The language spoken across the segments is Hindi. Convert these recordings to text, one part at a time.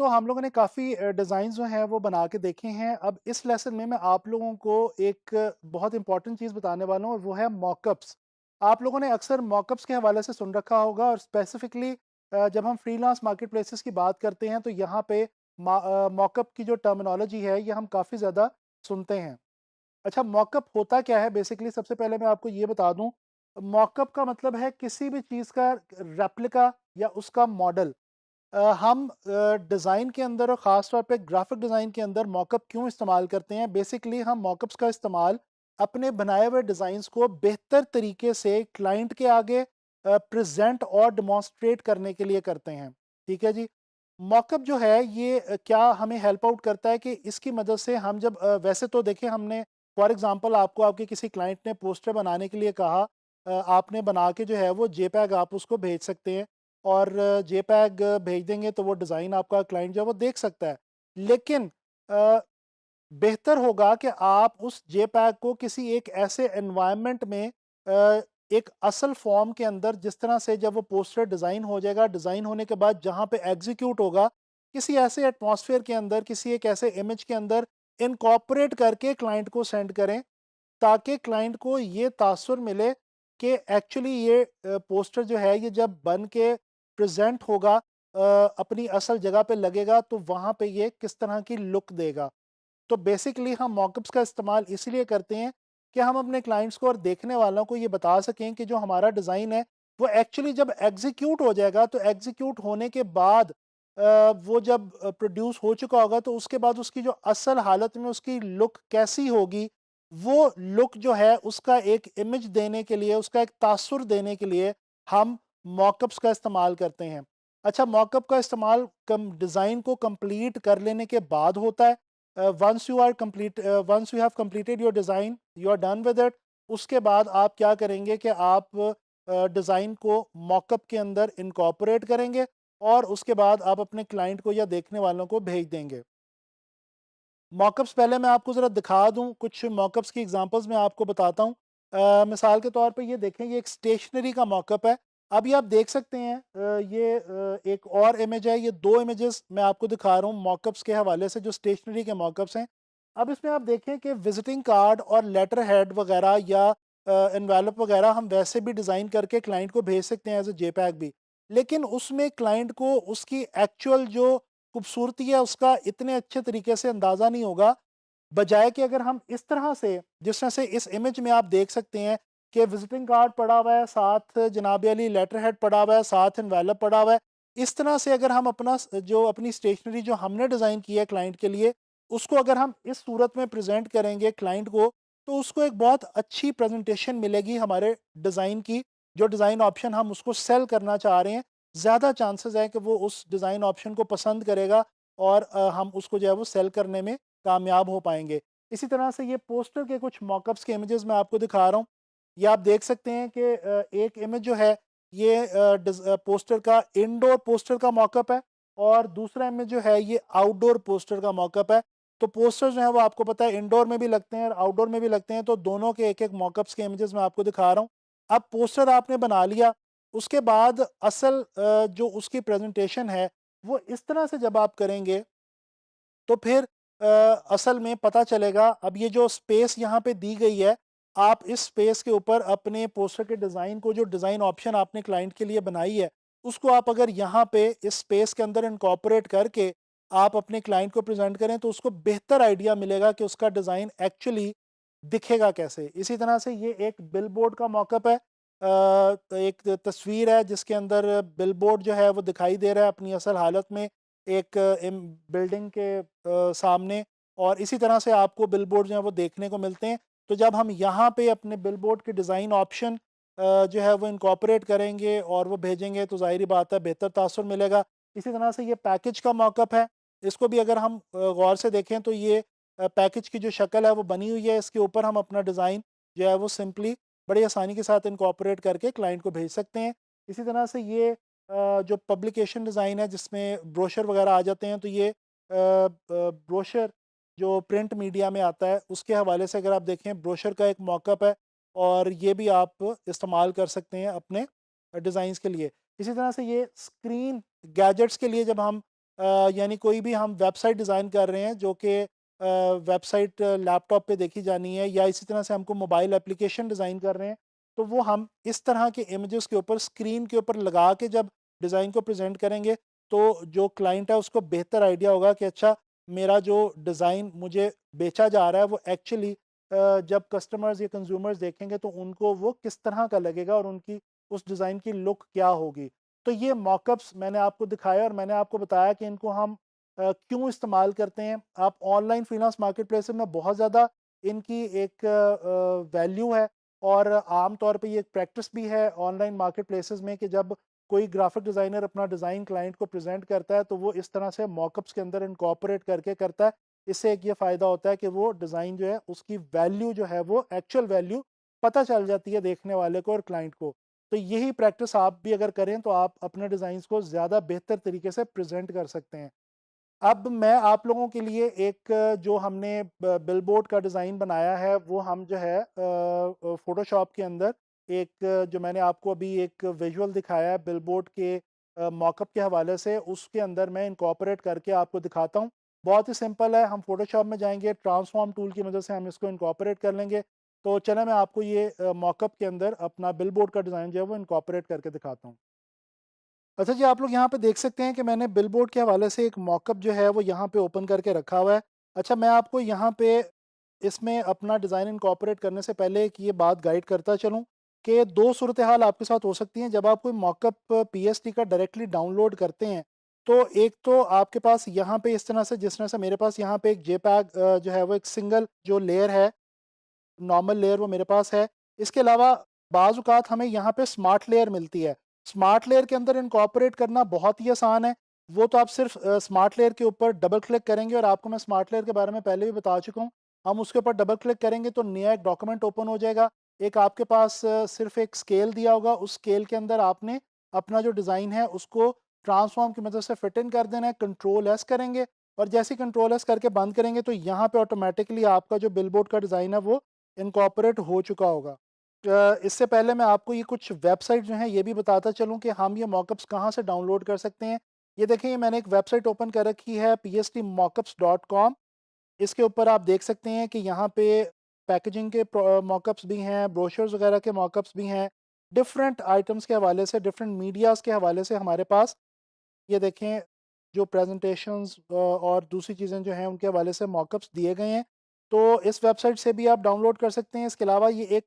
तो हम लोगों ने काफ़ी डिज़ाइन जो हैं वो बना के देखे हैं। अब इस लेसन में मैं आप लोगों को एक बहुत इंपॉर्टेंट चीज़ बताने वाला हूँ और वो है मॉकअप्स। आप लोगों ने अक्सर मॉकअप्स के हवाले से सुन रखा होगा और स्पेसिफिकली जब हम फ्रीलांस मार्केट प्लेसेस की बात करते हैं तो यहाँ पे मॉकअप की जो टर्मिनोलॉजी है ये हम काफ़ी ज़्यादा सुनते हैं। अच्छा, मॉकअप होता क्या है? बेसिकली सबसे पहले मैं आपको ये बता दूँ, मॉकअप का मतलब है किसी भी चीज़ का रेप्लिका या उसका मॉडल। हम डिज़ाइन के अंदर और ख़ास तौर पे ग्राफ़िक डिज़ाइन के अंदर मॉकअप क्यों इस्तेमाल करते हैं? बेसिकली हम मॉकअप्स का इस्तेमाल अपने बनाए हुए डिज़ाइंस को बेहतर तरीके से क्लाइंट के आगे प्रेज़ेंट और डेमॉन्स्ट्रेट करने के लिए करते हैं। ठीक है जी? मॉकअप जो है ये क्या हमें हेल्प आउट करता है कि इसकी मदद से हम जब वैसे तो देखिए हमने फॉर एग्ज़ाम्पल आपको आपके किसी क्लाइंट ने पोस्टर बनाने के लिए कहा, आपने बना के जो है वो जेपीईजी आप उसको भेज सकते हैं और जेपीईजी भेज देंगे तो वो डिज़ाइन आपका क्लाइंट जो है वो देख सकता है। लेकिन अ, बेहतर होगा कि आप उस जेपीईजी को किसी एक ऐसे एनवायरनमेंट में एक असल फॉर्म के अंदर जिस तरह से जब वो पोस्टर डिज़ाइन हो जाएगा, डिज़ाइन होने के बाद जहाँ पे एग्ज़ीक्यूट होगा, किसी ऐसे एटमॉस्फेयर के अंदर, किसी एक ऐसे इमेज के अंदर इनकॉर्पोरेट करके क्लाइंट को सेंड करें, ताकि क्लाइंट को ये तासुर मिले कि एक्चुअली ये पोस्टर जो है ये जब बन के प्रेज़ेंट होगा, अपनी असल जगह पे लगेगा तो वहाँ पे ये किस तरह की लुक देगा। तो बेसिकली हम मॉकअप्स का इस्तेमाल इसलिए करते हैं कि हम अपने क्लाइंट्स को और देखने वालों को ये बता सकें कि जो हमारा डिज़ाइन है वो एक्चुअली जब एग्जीक्यूट हो जाएगा तो एग्जीक्यूट होने के बाद वो जब प्रोड्यूस हो चुका होगा तो उसके बाद उसकी जो असल हालत में उसकी लुक कैसी होगी, वो लुक जो है उसका एक इमेज देने के लिए, उसका एक तासुर देने के लिए हम मॉकअप्स का इस्तेमाल करते हैं। अच्छा, मॉकअप का इस्तेमाल कम डिज़ाइन को कंप्लीट कर लेने के बाद होता है। Once you have completed your design, you are done with it. उसके बाद आप क्या करेंगे कि आप डिज़ाइन को मॉकअप के अंदर इनकॉर्पोरेट करेंगे और उसके बाद आप अपने क्लाइंट को या देखने वालों को भेज देंगे। मॉकअप्स पहले मैं आपको ज़रा दिखा दूँ, कुछ मॉकअप्स की एग्ज़ाम्पल्स मैं आपको बताता हूँ। मिसाल के तौर पे ये देखें, ये एक स्टेशनरी का मॉकअप है। अभी आप देख सकते हैं ये एक और इमेज है, ये 2 इमेजेस मैं आपको दिखा रहा हूँ मॉकअप्स के हवाले से जो स्टेशनरी के मॉकअप्स हैं। अब इसमें आप देखें कि विज़िटिंग कार्ड और लेटर हेड वगैरह या एनवेलप वगैरह हम वैसे भी डिज़ाइन करके क्लाइंट को भेज सकते हैं एज़ अ जेपीईजी भी। लेकिन उसमें क्लाइंट को उसकी एक्चुअल जो खूबसूरती है उसका इतने अच्छे तरीके से अंदाज़ा नहीं होगा, बजाय कि अगर हम इस तरह से, जिस तरह से इस इमेज में आप देख सकते हैं कि विज़िटिंग कार्ड पड़ा हुआ है, साथ जनाब अली लेटर हेड पड़ा हुआ है, साथ एनवेलप पड़ा हुआ है। इस तरह से अगर हम जो अपनी स्टेशनरी जो हमने डिज़ाइन की है क्लाइंट के लिए, उसको अगर हम इस सूरत में प्रेज़ेंट करेंगे क्लाइंट को, तो उसको एक बहुत अच्छी प्रेज़ेंटेशन मिलेगी हमारे डिज़ाइन की। जो डिज़ाइन ऑप्शन हम उसको सेल करना चाह रहे हैं, ज़्यादा चांसेस है कि वो उस डिज़ाइन ऑप्शन को पसंद करेगा और हम उसको जो है वो सेल करने में कामयाब हो पाएँगे। इसी तरह से ये पोस्टर के कुछ मॉकअप्स के इमेजेस मैं आपको दिखा रहा हूँ। ये आप देख सकते हैं कि एक इमेज जो है ये पोस्टर का इनडोर पोस्टर का मॉकअप है और दूसरा इमेज जो है ये आउटडोर पोस्टर का मॉकअप है। तो पोस्टर जो है वो आपको पता है इंडोर में भी लगते हैं और आउटडोर में भी लगते हैं, तो दोनों के एक-एक मॉकअप्स के इमेजेस मैं आपको दिखा रहा हूँ। अब पोस्टर आपने बना लिया, उसके बाद असल जो उसकी प्रेज़ेंटेशन है, वो इस तरह से जब आप करेंगे, तो फिर असल में पता चलेगा। अब ये जो स्पेस यहाँ पे दी गई है, आप इस स्पेस के ऊपर अपने पोस्टर के डिज़ाइन को, जो डिज़ाइन ऑप्शन आपने क्लाइंट के लिए बनाई है, उसको आप अगर यहाँ पे इस स्पेस के अंदर इनकॉर्पोरेट करके आप अपने क्लाइंट को प्रेज़ेंट करें, तो उसको बेहतर आइडिया मिलेगा कि उसका डिज़ाइन एक्चुअली दिखेगा कैसे। इसी तरह से ये एक बिलबोर्ड का मॉकअप है। एक तस्वीर है जिसके अंदर बिलबोर्ड जो है वो दिखाई दे रहा है अपनी असल हालत में एक बिल्डिंग के सामने, और इसी तरह से आपको बिलबोर्ड जो है वो देखने को मिलते हैं। तो जब हम यहाँ पे अपने बिलबोर्ड के डिज़ाइन ऑप्शन जो है वो इनकॉर्पोरेट करेंगे और वो भेजेंगे, तो ज़ाहिर-सी बात है बेहतर तासुर मिलेगा। इसी तरह से ये पैकेज का मॉकअप है। इसको भी अगर हम गौर से देखें तो ये पैकेज की जो शक्ल है वो बनी हुई है। इसके ऊपर हम अपना डिज़ाइन जो है वो सिंपली बड़ी आसानी के साथ इनकॉर्पोरेट करके क्लाइंट को भेज सकते हैं। इसी तरह से ये जो पब्लिकेशन डिज़ाइन है जिसमें ब्रोशर वगैरह आ जाते हैं, तो ये ब्रोशर जो प्रिंट मीडिया में आता है उसके हवाले से अगर आप देखें, ब्रोशर का एक मॉकअप है और ये भी आप इस्तेमाल कर सकते हैं अपने डिज़ाइंस के लिए। इसी तरह से ये स्क्रीन गैजेट्स के लिए जब हम यानी कोई भी हम वेबसाइट डिज़ाइन कर रहे हैं जो कि वेबसाइट लैपटॉप पे देखी जानी है, या इसी तरह से हमको मोबाइल एप्लीकेशन डिज़ाइन कर रहे हैं, तो वो हम इस तरह के इमेजेस के ऊपर स्क्रीन के ऊपर लगा के जब डिज़ाइन को प्रेजेंट करेंगे, तो जो क्लाइंट है उसको बेहतर आइडिया होगा कि अच्छा, मेरा जो डिज़ाइन मुझे बेचा जा रहा है वो एक्चुअली जब कस्टमर्स या कंज्यूमर्स देखेंगे तो उनको वो किस तरह का लगेगा और उनकी उस डिज़ाइन की लुक क्या होगी। तो ये मॉकअप्स मैंने आपको दिखाया और मैंने आपको बताया कि इनको हम क्यों इस्तेमाल करते हैं। आप ऑनलाइन फ्रीलांस मार्केटप्लेस में बहुत ज़्यादा इनकी एक वैल्यू है, और आम तौर पे ये एक प्रैक्टिस भी है ऑनलाइन मार्केटप्लेसेस में कि जब कोई ग्राफिक डिज़ाइनर अपना डिज़ाइन क्लाइंट को प्रेज़ेंट करता है तो वो इस तरह से मॉकअप्स के अंदर इनकॉर्पोरेट करके करता है। इससे एक ये फ़ायदा होता है कि वो डिज़ाइन जो है उसकी वैल्यू जो है वो एक्चुअल वैल्यू पता चल जाती है देखने वाले को और क्लाइंट को। तो यही प्रैक्टिस आप भी अगर करें तो आप अपने डिज़ाइंस को ज़्यादा बेहतर तरीके से प्रेज़ेंट कर सकते हैं। अब मैं आप लोगों के लिए एक जो हमने बिलबोर्ड का डिज़ाइन बनाया है वो हम जो है फ़ोटोशॉप के अंदर एक जो मैंने आपको अभी एक विजुअल दिखाया है बिलबोर्ड के मॉकअप के हवाले से, उसके अंदर मैं इनकॉर्पोरेट करके आपको दिखाता हूँ। बहुत ही सिंपल है, हम फ़ोटोशॉप में जाएंगे, ट्रांसफॉर्म टूल की मदद से हम इसको इनकॉर्पोरेट कर लेंगे। तो चलें मैं आपको ये मॉकअप के अंदर अपना बिलबोर्ड का डिज़ाइन जो है वो इनकॉर्पोरेट करके दिखाता हूँ। अच्छा जी, आप लोग यहाँ पे देख सकते हैं कि मैंने बिलबोर्ड के हवाले से एक मॉकअप जो है वो यहाँ पे ओपन करके रखा हुआ है। अच्छा, मैं आपको यहाँ पे इसमें अपना डिज़ाइन इनकॉर्पोरेट करने से पहले एक ये बात गाइड करता चलूँ कि 2 सूरत हाल आपके साथ हो सकती हैं जब आप कोई मॉकअप पीएसटी का डायरेक्टली डाउनलोड करते हैं। तो एक तो आपके पास यहाँ पे इस तरह से, जिस तरह से मेरे पास यहाँ पे एक जेपीईजी जो है वो एक सिंगल जो लेयर है, नॉर्मल लेयर वो मेरे पास है। इसके अलावा बाज़ औक़ात हमें यहाँ पे स्मार्ट लेयर मिलती है। स्मार्ट लेयर के अंदर इनकॉर्पोरेट करना बहुत ही आसान है। वो तो आप सिर्फ़ स्मार्ट लेयर के ऊपर डबल क्लिक करेंगे, और आपको मैं स्मार्ट लेयर के बारे में पहले भी बता चुका हूँ। हम उसके ऊपर डबल क्लिक करेंगे तो नया एक डॉक्यूमेंट ओपन हो जाएगा। एक आपके पास सिर्फ़ एक स्केल दिया होगा, उस स्केल के अंदर आपने अपना जो डिज़ाइन है उसको ट्रांसफ़ॉर्म की मदद से फिट इन कर देना है। कंट्रोल एस करेंगे, और जैसे ही कंट्रोल एस करके बंद करेंगे तो यहाँ पे ऑटोमैटिकली आपका जो बिलबोर्ड का डिज़ाइन है वो इनकॉर्पोरेट हो चुका होगा। इससे पहले मैं आपको ये कुछ वेबसाइट जो हैं ये भी बताता चलूँ कि हम ये मॉकअप्स कहाँ से डाउनलोड कर सकते हैं। ये देखिए, ये मैंने एक वेबसाइट ओपन कर रखी है pstmockups.com। इसके ऊपर आप देख सकते हैं कि यहाँ पे पैकेजिंग के मॉकअप्स भी हैं, ब्रोशर्स वगैरह के मॉकअप्स भी हैं। डिफरेंट आइटम्स के हवाले से, डिफरेंट मीडियाज़ के हवाले से हमारे पास ये देखें जो प्रेजेंटेशंस और दूसरी चीज़ें जो हैं उनके हवाले से मॉकअप्स दिए गए हैं। तो इस वेबसाइट से भी आप डाउनलोड कर सकते हैं। इसके अलावा ये एक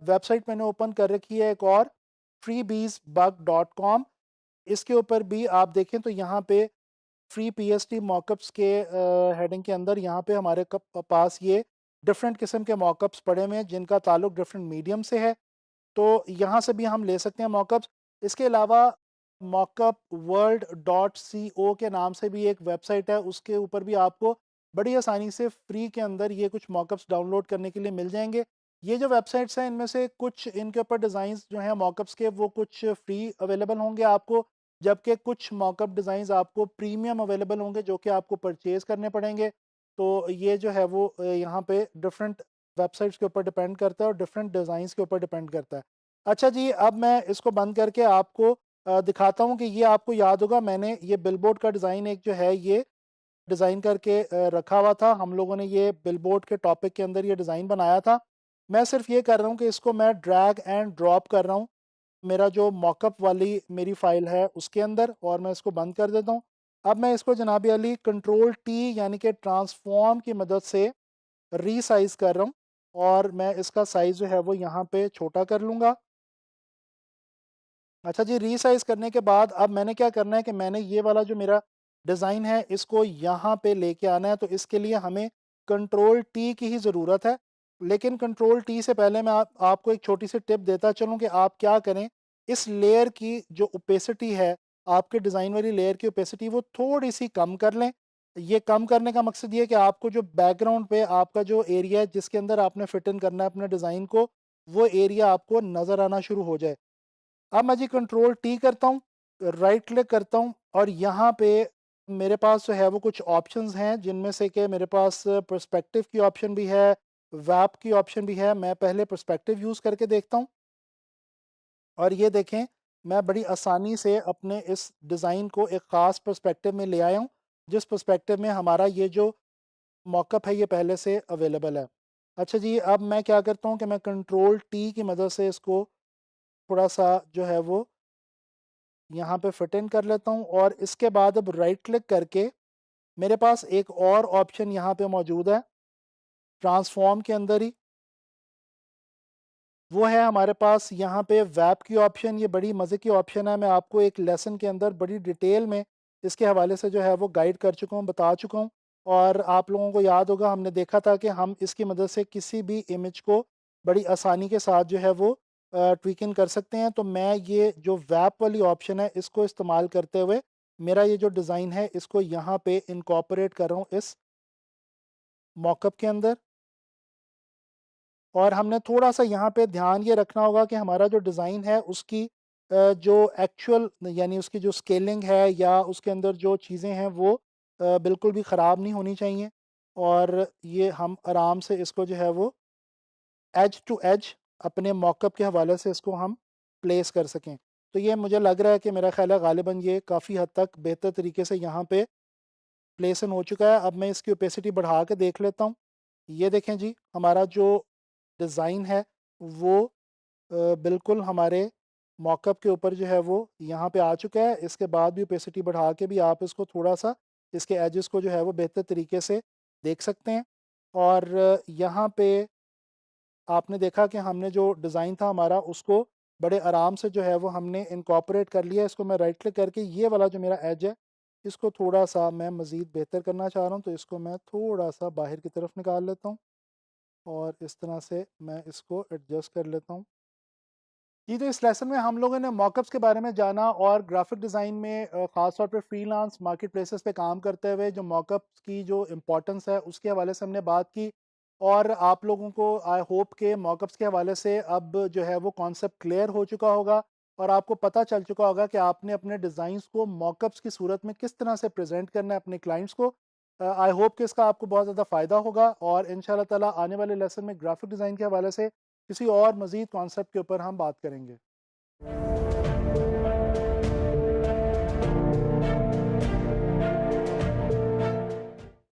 वेबसाइट मैंने ओपन कर रखी है एक और, freebeesbug.com। इसके ऊपर भी आप देखें तो यहाँ पे फ्री पीएसटी मॉकअप्स के हेडिंग के अंदर यहाँ पे हमारे पास ये डिफरेंट किस्म के मॉकअप्स पड़े हुए हैं जिनका ताल्लुक डिफरेंट मीडियम से है। तो यहाँ से भी हम ले सकते हैं मॉकअप्स। इसके अलावा मॉकअप वर्ल्ड डॉट सी ओ के नाम से भी एक वेबसाइट है, उसके ऊपर भी आपको बड़ी आसानी से फ्री के अंदर ये कुछ मॉकअप्स डाउनलोड करने के लिए मिल जाएंगे। ये जो वेबसाइट्स हैं इनमें से कुछ, इनके ऊपर डिज़ाइंस जो हैं मॉकअप्स के वो कुछ फ्री अवेलेबल होंगे आपको, जबकि कुछ मॉकअप डिज़ाइंस आपको प्रीमियम अवेलेबल होंगे जो कि आपको परचेज़ करने पड़ेंगे। तो ये जो है वो यहाँ पे डिफरेंट वेबसाइट्स के ऊपर डिपेंड करता है और डिफरेंट डिज़ाइंस के ऊपर डिपेंड करता है। अच्छा जी, अब मैं इसको बंद करके आपको दिखाता हूँ कि ये आपको याद होगा मैंने ये बिलबोर्ड का डिज़ाइन एक जो है ये डिज़ाइन करके रखा हुआ था। हम लोगों ने ये बिलबोर्ड के टॉपिक के अंदर ये डिज़ाइन बनाया था। मैं सिर्फ़ ये कर रहा हूँ कि इसको मैं ड्रैग एंड ड्रॉप कर रहा हूँ, मेरा जो मॉकअप वाली मेरी फ़ाइल है उसके अंदर, और मैं इसको बंद कर देता हूँ। अब मैं इसको जनाब अली कंट्रोल टी यानी कि ट्रांसफ़ॉर्म की मदद से रीसाइज़ कर रहा हूँ, और मैं इसका साइज़ जो है वो यहाँ पे छोटा कर लूँगा। अच्छा जी, रीसाइज़ करने के बाद अब मैंने क्या करना है कि मैंने ये वाला जो मेरा डिज़ाइन है इसको यहाँ पे लेके आना है, तो इसके लिए हमें कंट्रोल टी की ही ज़रूरत है। लेकिन कंट्रोल टी से पहले मैं आपको एक छोटी सी टिप देता चलूँ कि आप क्या करें, इस लेयर की जो ओपेसिटी है, आपके डिज़ाइन वाली लेयर की ओपेसिटी वो थोड़ी-सी कम कर लें। ये कम करने का मकसद ये है कि आपको जो बैकग्राउंड पे आपका जो एरिया है जिसके अंदर आपने फिट इन करना है अपने डिज़ाइन को, वो एरिया आपको नज़र आना शुरू हो जाए। अब मैं जी कंट्रोल टी करता हूँ, राइट क्लिक करता हूँ, और यहाँ पे मेरे पास जो है वो कुछ ऑप्शंस हैं जिनमें से कि मेरे पास पर्सपेक्टिव की ऑप्शन भी है, वैप की ऑप्शन भी है। मैं पहले पर्सपेक्टिव यूज़ करके देखता हूँ, और ये देखें मैं बड़ी आसानी से अपने इस डिज़ाइन को एक ख़ास पर्सपेक्टिव में ले आया हूँ, जिस पर्सपेक्टिव में हमारा ये जो मॉकअप है ये पहले से अवेलेबल है। अच्छा जी, अब मैं क्या करता हूँ कि मैं कंट्रोल टी की मदद से इसको थोड़ा-सा जो है वो यहाँ पे फिट इन कर लेता हूँ, और इसके बाद अब राइट क्लिक करके मेरे पास एक और ऑप्शन यहाँ पे मौजूद है, ट्रांसफॉर्म के अंदर ही। वो है हमारे पास यहाँ पे वेब की ऑप्शन। ये बड़ी मज़े की ऑप्शन है। मैं आपको एक लेसन के अंदर बड़ी डिटेल में इसके हवाले से जो है वो गाइड कर चुका हूँ, बता चुका हूँ। और आप लोगों को याद होगा, हमने देखा था कि हम इसकी मदद से किसी भी इमेज को बड़ी आसानी के साथ जो है वो ट्वीकिंग कर सकते हैं। तो मैं ये जो वेब वाली ऑप्शन है इसको इस्तेमाल करते हुए मेरा ये जो डिज़ाइन है इसको यहाँ पे इनकॉर्पोरेट कर रहा हूँ इस मॉकअप के अंदर। और हमने थोड़ा-सा यहाँ पे ध्यान ये रखना होगा कि हमारा जो डिज़ाइन है उसकी जो एक्चुअल यानी उसकी जो स्केलिंग है या उसके अंदर जो चीज़ें हैं वो बिल्कुल भी ख़राब नहीं होनी चाहिए। और ये हम आराम से इसको जो है वो एज टू एज अपने मॉकअप के हवाले से इसको हम प्लेस कर सकें। तो ये मुझे लग रहा है कि मेरा ख़्याल है ग़ालिबन ये काफ़ी हद तक बेहतर तरीके से यहाँ पे प्लेस इन हो चुका है। अब मैं इसकी ओपेसिटी बढ़ा के देख लेता हूँ। ये देखें जी, हमारा जो डिज़ाइन है वो बिल्कुल हमारे मॉकअप के ऊपर जो है वो यहाँ पे आ चुका है। इसके बाद भी ओपेसिटी बढ़ा के भी आप इसको थोड़ा-सा इसके एजेस को जो है वो बेहतर तरीके से देख सकते हैं। और यहाँ पे आपने देखा कि हमने जो डिज़ाइन था हमारा उसको बड़े आराम से जो है वो हमने इनकॉर्पोरेट कर लिया। इसको मैं राइट क्लिक करके ये वाला जो मेरा एज है इसको थोड़ा-सा मैं मज़ीद बेहतर करना चाह रहा हूँ, तो इसको मैं थोड़ा-सा बाहर की तरफ निकाल लेता हूँ और इस तरह से मैं इसको एडजस्ट कर लेता हूँ। जी, तो इस लेसन में हम लोगों ने मॉकअप्स के बारे में जाना और ग्राफिक डिज़ाइन में ख़ास तौर पे फ्रीलांस मार्केट प्लेसेस पे काम करते हुए जो मॉकअप्स की जो इम्पोर्टेंस है उसके हवाले से हमने बात की। और आप लोगों को आई होप के मॉकअप्स के हवाले से अब जो है वो कॉन्सेप्ट क्लियर हो चुका होगा और आपको पता चल चुका होगा कि आपने अपने डिज़ाइंस को मॉकअप्स की सूरत में किस तरह से प्रेजेंट करना है अपने क्लाइंट्स को। आई होप कि इसका आपको बहुत ज़्यादा फ़ायदा होगा और इंशाल्लाह ताला आने वाले लेसन में ग्राफिक डिज़ाइन के हवाले से किसी और मज़ीद कॉन्सेप्ट के ऊपर हम बात करेंगे।